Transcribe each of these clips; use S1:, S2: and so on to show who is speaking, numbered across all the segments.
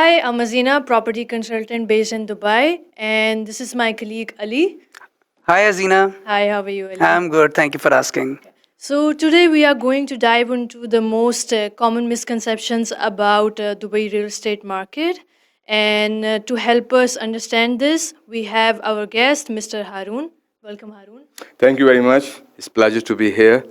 S1: Hi, I'm Azina, property consultant based in Dubai, and this is my colleague Ali.
S2: Hi, Azina.
S1: Hi, how are you, Ali?
S2: I'm good. Thank you for asking.
S1: So, today we are going to dive into the most common misconceptions about Dubai real estate market. And to help us understand this, we have our guest, Mr. Haroon. Welcome, Haroon.
S3: Thank you very much. It's a pleasure to be here.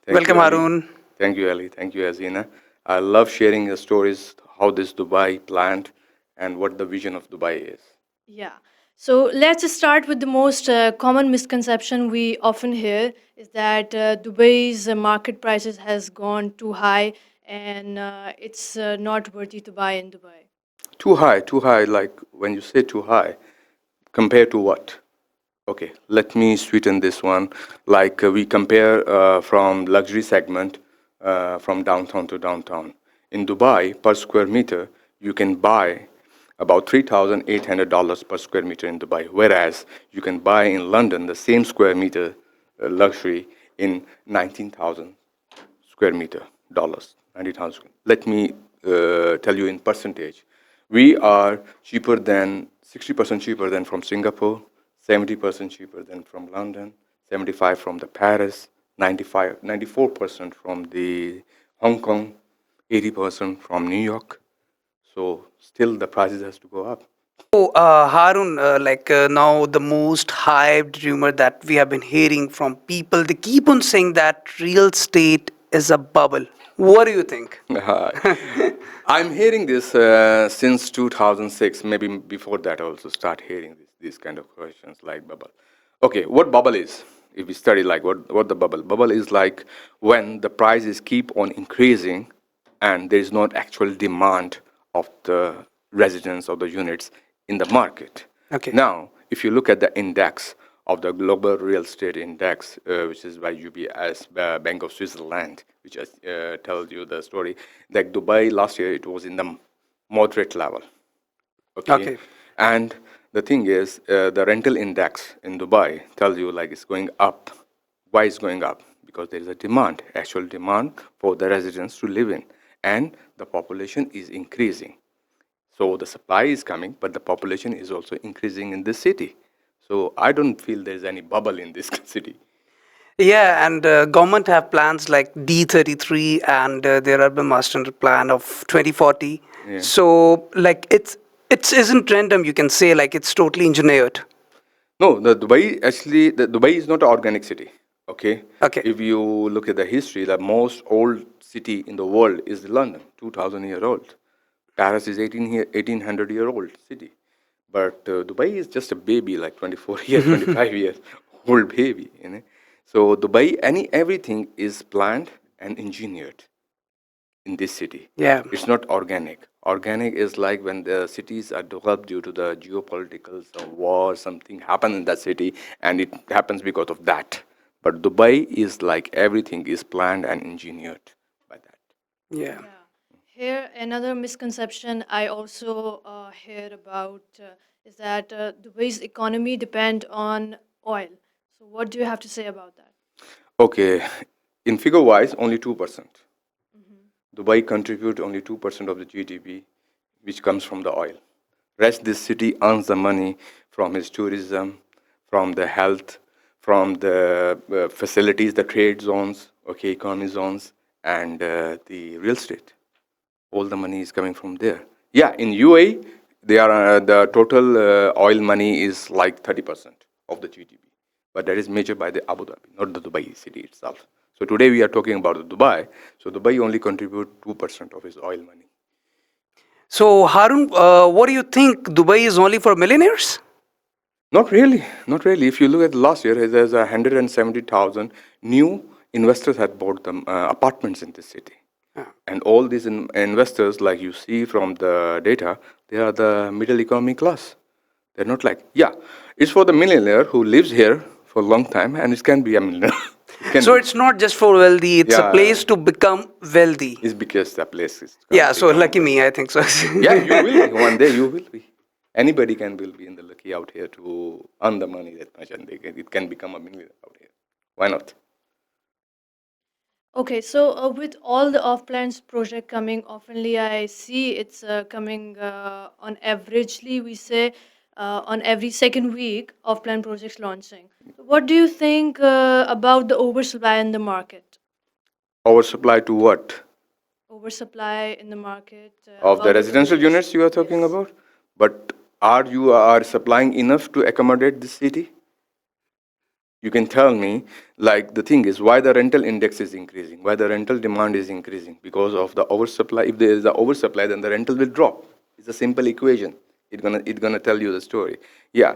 S3: Thank
S2: Welcome,
S3: you, Ali.
S2: Haroon.
S3: Thank you, Ali. Thank you, Azina. I love sharing the stories, how this Dubai planned and what the vision of Dubai is.
S1: Yeah. So let's start with the most common misconception we often hear is that Dubai's market prices has gone too high and it's not worthy to buy in Dubai.
S3: Too high, like when you say too high, compared to what? Okay, let me sweeten this one. Like we compare from luxury segment from downtown to downtown. In Dubai, per square meter, you can buy about $3,800 per square meter in Dubai, whereas you can buy in London the same square meter luxury in 19,000 square meter dollars. 19,000. Let me tell you in percentage. We are cheaper than 60% cheaper than from Singapore, 70% cheaper than from London, 75 from the Paris, 94% from the Hong Kong, 80% from New York. So still the prices has to go up.
S2: Oh, Harun, now the most hyped rumor that we have been hearing from people, they keep on saying that real estate is a bubble. What do you think?
S3: I'm hearing this since 2006, maybe before that I also start hearing these kind of questions like bubble. Okay, what bubble is? If we study like what the bubble? Bubble is like when the prices keep on increasing and there is not actual demand of the residents of the units in the market.
S2: Okay.
S3: Now, if you look at the index of the global real estate index, which is by UBS, Bank of Switzerland, which tells you the story, like Dubai last year, it was in the moderate level. Okay. And the thing is, the rental index in Dubai tells you like it's going up. Why it's going up? Because there is a demand, actual demand for the residents to live in, and the population is increasing. So the supply is coming, but the population is also increasing in this city. So I don't feel there's any bubble in this city.
S2: Yeah, and government have plans like D33 and there are the master plan of 2040.
S3: Yeah.
S2: So like it's isn't random, you can say, like it's totally engineered.
S3: No, the Dubai is not an organic city. Okay.
S2: Okay.
S3: If you look at the history, the most old city in the world is London, 2,000 year old. Paris is 1800 year old city. But Dubai is just a baby, like 24 years, 25 years old baby. You know? So Dubai, everything is planned and engineered in this city.
S2: Yeah.
S3: It's not organic. Organic is like when the cities are developed due to the geopolitical war, something happened in that city, and it happens because of that. But Dubai is like everything is planned and engineered by that.
S2: Yeah.
S1: Here, another misconception I also hear about is that Dubai's economy depend on oil. So, what do you have to say about that?
S3: Okay, in figure wise, only 2%. Dubai contribute only 2% of the GDP, which comes from the oil. Rest this city earns the money from its tourism, from the health, from the facilities, the trade zones, okay, economy zones, and the real estate. All the money is coming from there. Yeah, in UAE, they are the total oil money is like 30% of the GDP, but that is measured by the Abu Dhabi, not the Dubai city itself. So today we are talking about Dubai. So Dubai only contribute 2% of its oil money.
S2: So Harun, what do you think? Dubai is only for millionaires?
S3: Not really, not really. If you look at last year, there's 170,000 new investors had bought them apartments in this city. And all these investors, like you see from the data, they are the middle economy class. They're not like, yeah, it's for the millionaire who lives here for a long time, and it can be a millionaire.
S2: So it's not just for wealthy, it's a place to become wealthy.
S3: It's because the place is.
S2: Yeah, so lucky me, I think so.
S3: Yeah, you will be. One day you will be. Anybody can will be in the lucky out here to earn the money that much, and it can become a millionaire out here. Why not?
S1: Okay, so with all the off-plans project coming, oftenly I see it's coming on averagely, we say on every second week, off-plan projects launching. So what do you think about the oversupply in the market?
S3: Oversupply to what?
S1: Oversupply in the market,
S3: Of the
S1: about the
S3: residential
S1: projects.
S3: units you are talking
S1: Yes.
S3: about? But are supplying enough to accommodate this city? You can tell me, like the thing is, why the rental index is increasing, why the rental demand is increasing? Because of the oversupply. If there is an oversupply, then the rental will drop. It's a simple equation. It's gonna tell you the story. Yeah,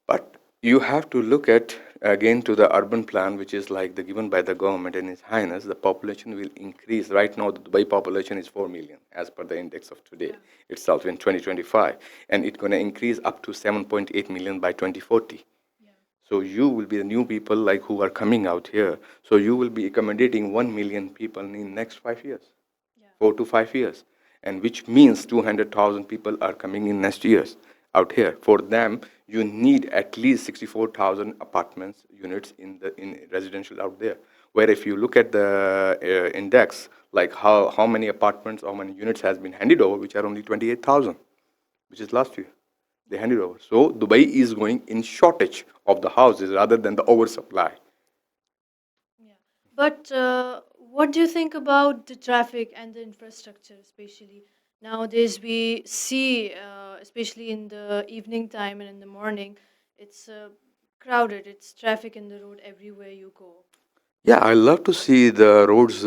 S3: but you have to look at again to the urban plan, which is like the given by the government and His Highness. The population will increase. Right now, the Dubai population is 4 million, as per the index of today
S1: Yeah.
S3: itself in 2025, and it's gonna increase up to 7.8 million by 2040.
S1: Yeah.
S3: So you will be the new people like who are coming out here. So you will be accommodating 1 million people in next 5 years,
S1: Yeah.
S3: 4 to 5 years, and which means 200,000 people are coming in next years out here. For them, you need at least 64,000 apartments units in residential out there. Where if you look at the index, like how many apartments, how many units has been handed over, which are only 28,000, which is last year they handed over. So Dubai is going in shortage of the houses rather than the oversupply.
S1: Yeah. But what do you think about the traffic and the infrastructure, especially nowadays? We see, especially in the evening time and in the morning, it's crowded. It's traffic in the road everywhere you go.
S3: Yeah, I love to see the roads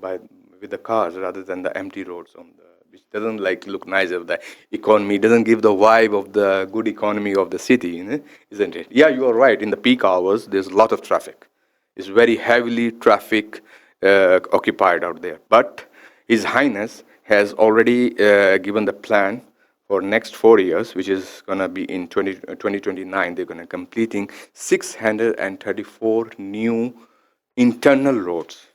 S3: by with the cars rather than the empty roads on the which doesn't like look nice of the economy, doesn't give the vibe of the good economy of the city, isn't it? Yeah, you are right. In the peak hours, there's a lot of traffic. It's very heavily traffic occupied out there. But His Highness has already given the plan for next 4 years, which is going to be in 2029. They're going to completing 634 new internal roads.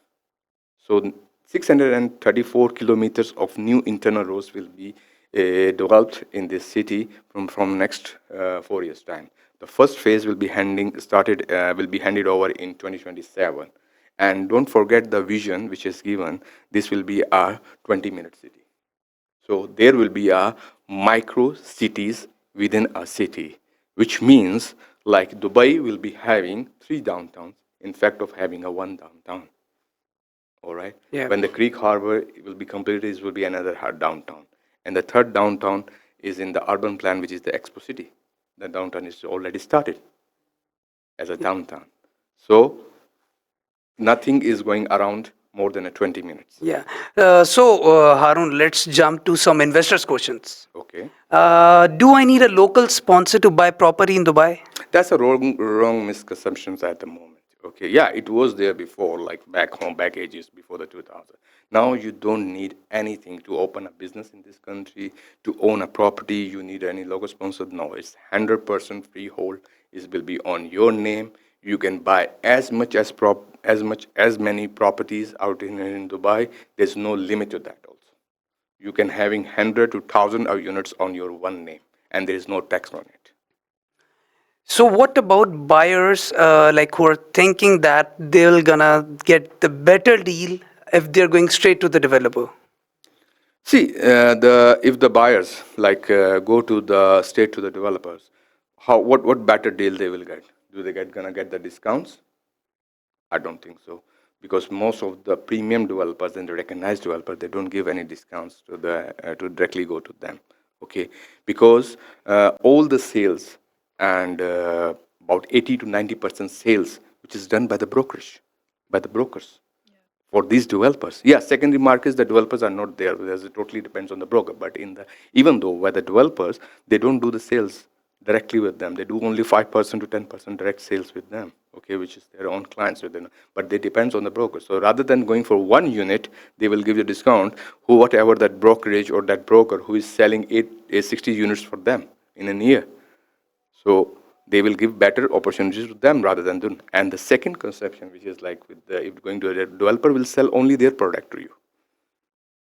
S3: So 634 kilometers of new internal roads will be developed in this city from next 4 years time. The first phase will be handed over in 2027. And don't forget the vision which is given. This will be a 20-minute city. So there will be a micro cities within a city, which means like Dubai will be having 3 downtowns, in fact of having a one downtown. All right.
S2: Yeah.
S3: When the Creek Harbor will be completed, it will be another downtown, and the third downtown is in the urban plan, which is the Expo City. The downtown is already started as a downtown. So nothing is going around more than a 20 minutes.
S2: Yeah. Haroon, let's jump to some investors' questions.
S3: Okay.
S2: Do I need a local sponsor to buy property in Dubai?
S3: That's a wrong misconceptions at the moment. Okay, yeah, it was there before, like back home, back ages before the 2000. Now you don't need anything to open a business in this country, to own a property. You need any local sponsor? No, it's 100% freehold. It will be on your name. You can buy as many properties out in Dubai. There's no limit to that also. You can having 100 to 1,000 of units on your one name, and there is no tax on it.
S2: So what about buyers like who are thinking that they're gonna get the better deal if they're going straight to the developer?
S3: See, the if the buyers like go to the state to the developers, what better deal they will get? Do they gonna get the discounts? I don't think so, because most of the premium developers and the recognized developers, they don't give any discounts to the to directly go to them. Okay, because all the sales and about 80 to 90% sales, which is done by the brokerage, by the brokers for these developers. Yeah, secondary markets, the developers are not there. It totally depends on the broker. But even though where the developers, they don't do the sales directly with them. They do only 5% to 10% direct sales with them, okay, which is their own clients with them. But they depends on the broker. So rather than going for one unit, they will give you a discount, whatever that brokerage or that broker who is selling 60 units for them in a year. So they will give better opportunities to them rather than them. And the second conception, which is like if going to a developer, will sell only their product to you.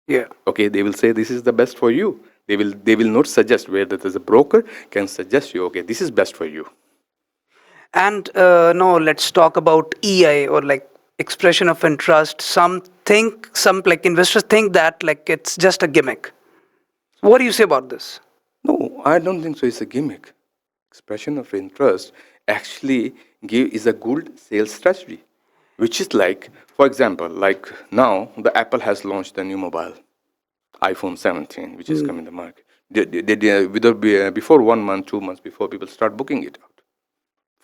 S2: Yeah.
S3: Okay, they will say this is the best for you. They will not suggest where that as a broker can suggest you. Okay, this is best for you.
S2: And now let's talk about EI or like expression of interest. Some like investors think that like it's just a gimmick. What do you say about this?
S3: No, I don't think so. It's a gimmick. Expression of interest actually is a good sales strategy, which is like, for example, like now the Apple has launched a new mobile, iPhone 17, which is coming to the market. Before 1 month, 2 months before, people start booking it out.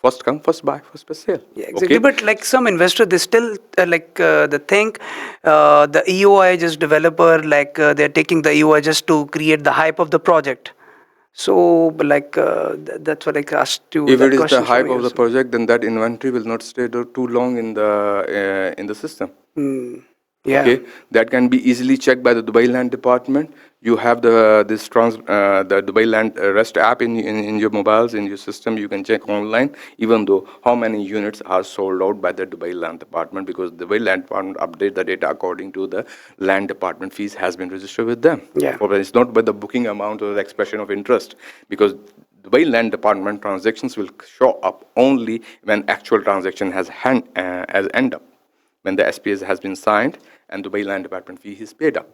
S3: First come, first buy, first per sale.
S2: Yeah, exactly.
S3: Okay.
S2: But like some investor, they still they think the EOI just developer they're taking the EOI just to create the hype of the project. So that's what I asked you
S3: If it
S2: that
S3: is the
S2: question from
S3: hype of the
S2: yours.
S3: project, then that inventory will not stay too long in the system.
S2: Yeah.
S3: Okay, that can be easily checked by the Dubai Land Department. You have the Dubai Land REST app in your mobiles, in your system. You can check online, even though how many units are sold out by the Dubai Land Department, because the Dubai Land Department update the data according to the Land Department fees has been registered with them.
S2: Yeah.
S3: For it's not by the booking amount or the expression of interest, because Dubai Land Department transactions will show up only when actual transaction has end up, when the SPS has been signed and Dubai Land Department fee is paid up.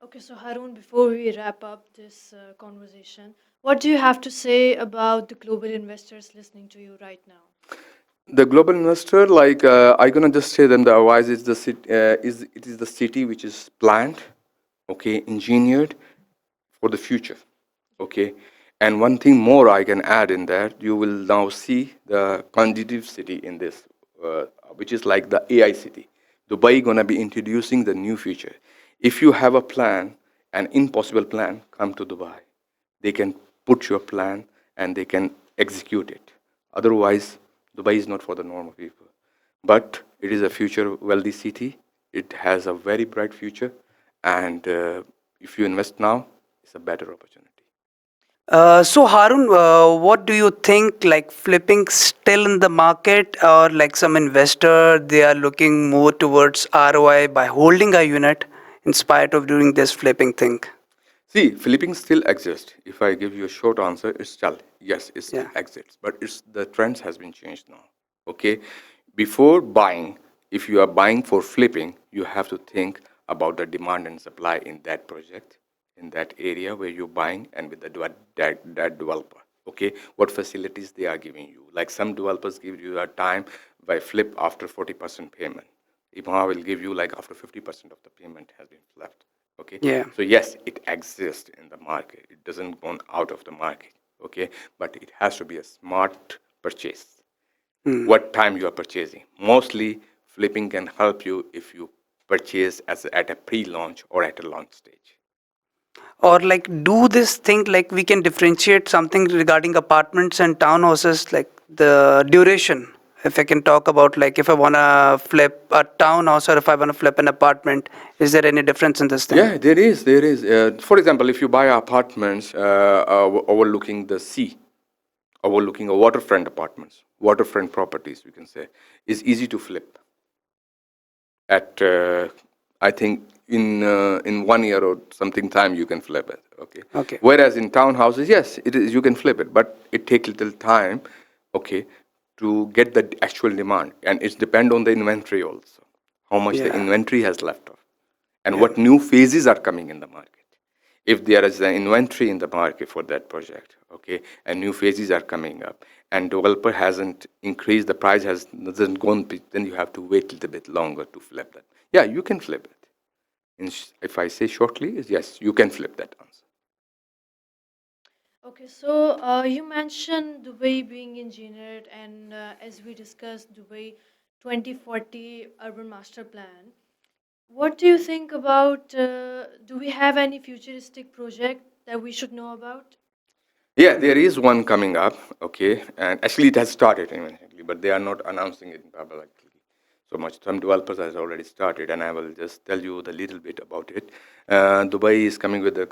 S1: Okay, so Haroon, before we wrap up this conversation, what do you have to say about the global investors listening to you right now?
S3: The global investor, like I'm gonna just say them the advice is the city, it is the city which is planned, okay, engineered for the future, okay. And one thing more I can add in that, you will now see the conducive city in this, which is like the AI city. Dubai gonna be introducing the new future. If you have a plan, an impossible plan, come to Dubai. They can put your plan and they can execute it. Otherwise, Dubai is not for the normal people. But it is a future wealthy city. It has a very bright future. And if you invest now, it's a better opportunity.
S2: So Harun, what do you think? Like flipping still in the market, or like some investor they are looking more towards ROI by holding a unit in spite of doing this flipping thing?
S3: See, Philippines still exists. If I give you a short answer, it's still yes, it still
S2: Yeah.
S3: exists, but it's the trends has been changed now. Okay, before buying, if you are buying for flipping, you have to think about the demand and supply in that project, in that area where you're buying, and with the that developer. Okay, what facilities they are giving you? Like some developers give you a time by flip after 40% payment. Imaha will give you like after 50% of the payment has been left. Okay,
S2: Yeah.
S3: so yes, it exists in the market. It doesn't go out of the market. Okay, but it has to be a smart purchase. What time you are purchasing? Mostly, flipping can help you if you purchase at a pre-launch or at a launch stage.
S2: Or like do this thing like we can differentiate something regarding apartments and townhouses, like the duration. If I can talk about like if I wanna flip a townhouse or if I wanna flip an apartment, is there any difference in this thing?
S3: Yeah, there is. There is. For example, if you buy apartments overlooking the sea, overlooking a waterfront apartments, waterfront properties, we can say, is easy to flip. At I think in 1 year or something time you can flip it. Okay.
S2: Okay.
S3: Whereas in townhouses, yes, it is you can flip it, but it takes little time. Okay, to get the actual demand, and it's depend on the inventory also, how much the
S2: Yeah.
S3: inventory has left off, and
S2: Yeah.
S3: what new phases are coming in the market. If there is an inventory in the market for that project, okay, and new phases are coming up, and developer hasn't increased, the price hasn't gone, then you have to wait a little bit longer to flip that. Yeah, you can flip it. If I say shortly, is yes, you can flip that answer.
S1: Okay, so you mentioned Dubai being engineered, and as we discussed, Dubai 2040 Urban Master Plan. What do you think about? Do we have any futuristic project that we should know about?
S3: Yeah, there is one coming up, okay, and actually it has started eventually, but they are not announcing it publicly so much. Some developers has already started, and I will just tell you the little bit about it. Dubai is coming with a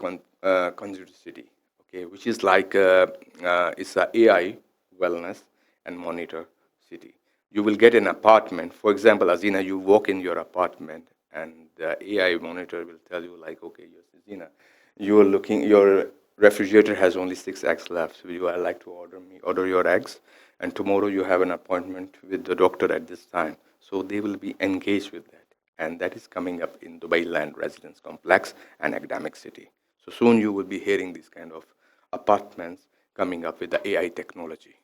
S3: considered city, okay, which is like it's a AI wellness and monitor city. You will get an apartment. For example, Azina, you walk in your apartment, and the AI monitor will tell you like, okay, yes, Azina, you are looking your refrigerator has only 6 eggs left. So you are like to order your eggs, and tomorrow you have an appointment with the doctor at this time. So they will be engaged with that, and that is coming up in Dubai Land Residence Complex and Academic City. So soon you will be hearing these kind of apartments coming up with the AI technology.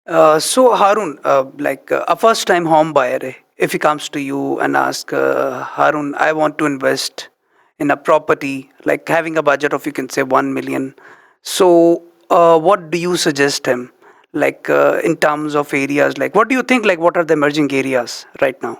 S2: So Haroon, a first-time home buyer, if he comes to you and ask, Haroon, I want to invest in a property, like having a budget of, you can say, 1 million. So, what do you suggest him, in terms of areas? Like, what do you think? Like, what are the emerging areas right now?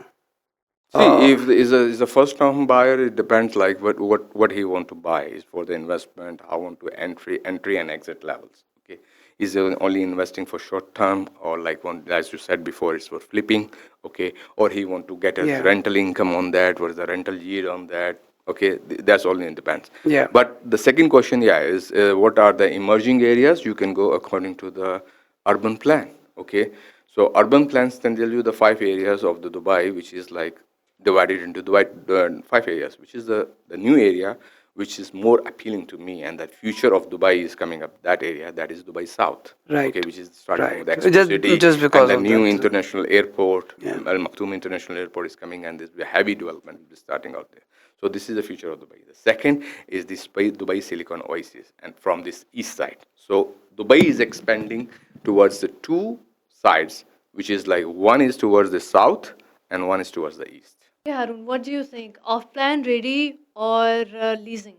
S3: See, if is a first time buyer, it depends like what he want to buy is for the investment, how want to entry and exit levels. Okay, is he only investing for short term or like one as you said before, it's for flipping. Okay, or he want to get a
S2: Yeah.
S3: rental income on that. What is the rental yield on that? Okay, that's only it depends.
S2: Yeah.
S3: But the second question, yeah, is what are the emerging areas? You can go according to the urban plan. Okay, so urban plans can tell you the 5 areas of the Dubai, which is like divided into 5 areas, which is the new area, which is more appealing to me, and that future of Dubai is coming up. That area, that is Dubai South,
S2: Right.
S3: okay, which is starting with
S2: Right.
S3: Expo City,
S2: Just
S3: and
S2: because
S3: the
S2: of
S3: new
S2: that.
S3: international airport,
S2: Yeah.
S3: Al Maktoum International Airport is coming, and this heavy development will be starting out there. So this is the future of Dubai. The second is this Dubai Silicon Oasis, and from this east side. So Dubai is expanding towards the two sides, which is like one is towards the south and one is towards the east.
S1: Yeah, Harun, what do you think? Off plan ready or leasing?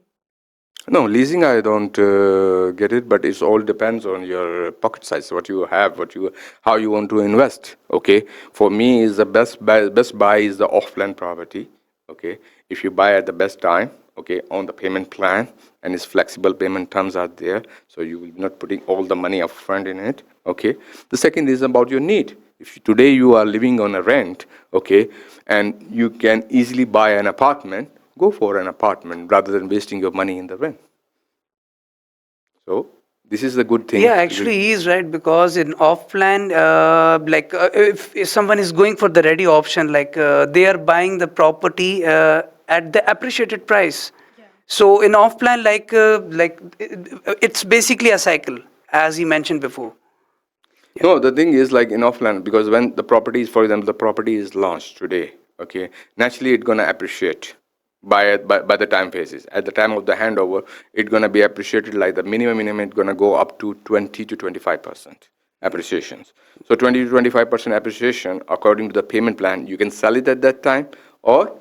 S3: No, leasing I don't get it, but it all depends on your pocket size, what you have, how you want to invest. Okay, for me is the best buy is the off-plan property. Okay, if you buy at the best time, okay, on the payment plan and its flexible payment terms are there, so you will be not putting all the money upfront in it. Okay, the second is about your need. If today you are living on a rent, okay, and you can easily buy an apartment, go for an apartment rather than wasting your money in the rent. So this is the good thing.
S2: Yeah, actually, he is right because in off plan, if someone is going for the ready option, they are buying the property at the appreciated price.
S1: Yeah.
S2: So in off plan, it's basically a cycle, as he mentioned before.
S3: No, the thing is like in offline because when the property is, for example, the property is launched today, okay, naturally it's gonna appreciate by the time phases. At the time of the handover, it's gonna be appreciated like the minimum it's gonna go up to 20 to 25% appreciations. So 20 to 25% appreciation according to the payment plan, you can sell it at that time, or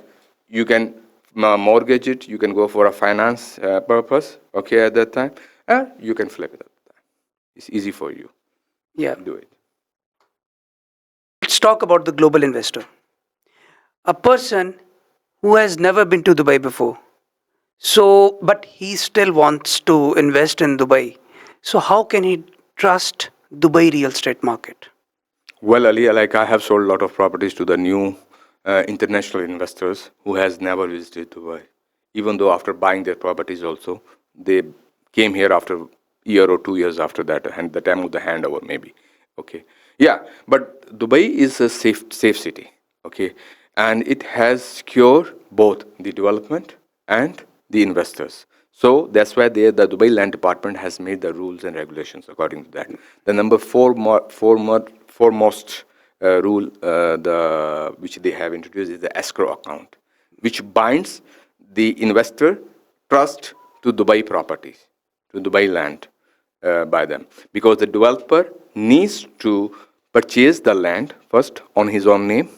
S3: you can mortgage it. You can go for a finance purpose, okay, at that time, and you can flip it at that time. It's easy for you.
S2: Yeah.
S3: Do it.
S2: Let's talk about the global investor. A person who has never been to Dubai before. So, but he still wants to invest in Dubai. So, how can he trust Dubai real estate market?
S3: Well, Ali, like I have sold a lot of properties to the new international investors who has never visited Dubai. Even though after buying their properties also, they came here after year or 2 years after that, and the time of the handover maybe. Okay, yeah, but Dubai is a safe city. Okay, and it has secured both the development and the investors. So that's why the Dubai Land Department has made the rules and regulations according to that. The number foremost rule which they have introduced is the escrow account, which binds the investor trust to Dubai properties, to Dubai land by them. Because the developer needs to purchase the land first on his own name,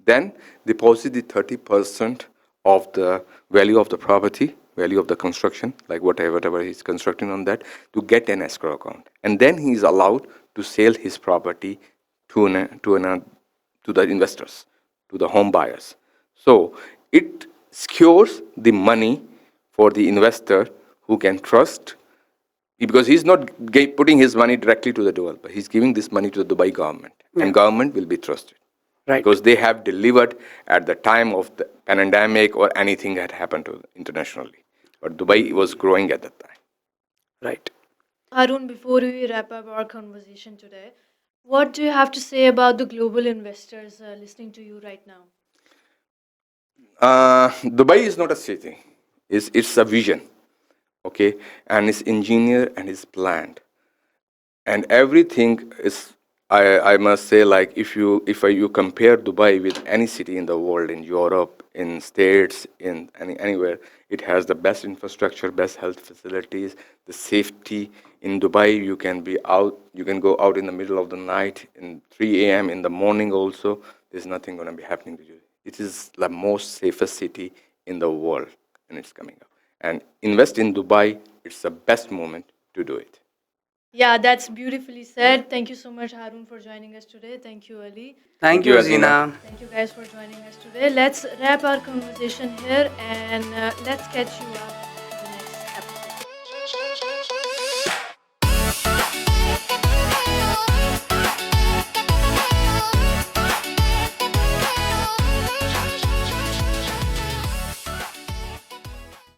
S3: then deposit the 30% of the value of the property, value of the construction, like whatever he's constructing on that, to get an escrow account. And then he is allowed to sell his property to the investors, to the home buyers. So it secures the money for the investor who can trust, because he's not putting his money directly to the developer. He's giving this money to the Dubai government, and government will be trusted.
S2: Right.
S3: Because they have delivered at the time of the pandemic or anything that happened to internationally. But Dubai was growing at that time.
S2: Right.
S1: Harun, before we wrap up our conversation today, what do you have to say about the global investors listening to you right now?
S3: Dubai is not a city. It's a vision. okay, and it's engineered and it's planned, and everything is. I must say, like, you compare Dubai with any city in the world, in Europe, in States, in anywhere, it has the best infrastructure, best health facilities, the safety. In Dubai, you can be out, you can go out in the middle of the night, in 3 a.m. in the morning also. There's nothing going to be happening to you. It is the most safest city in the world, and it's coming up. And invest in Dubai. It's the best moment to do it.
S1: Yeah, that's beautifully said. Thank you so much, Haroon, for joining us today. Thank you, Ali.
S3: Thank
S2: Thank you,
S3: you, Azina.
S2: Azina.
S1: Thank you guys for joining us today. Let's wrap our conversation here and let's catch you up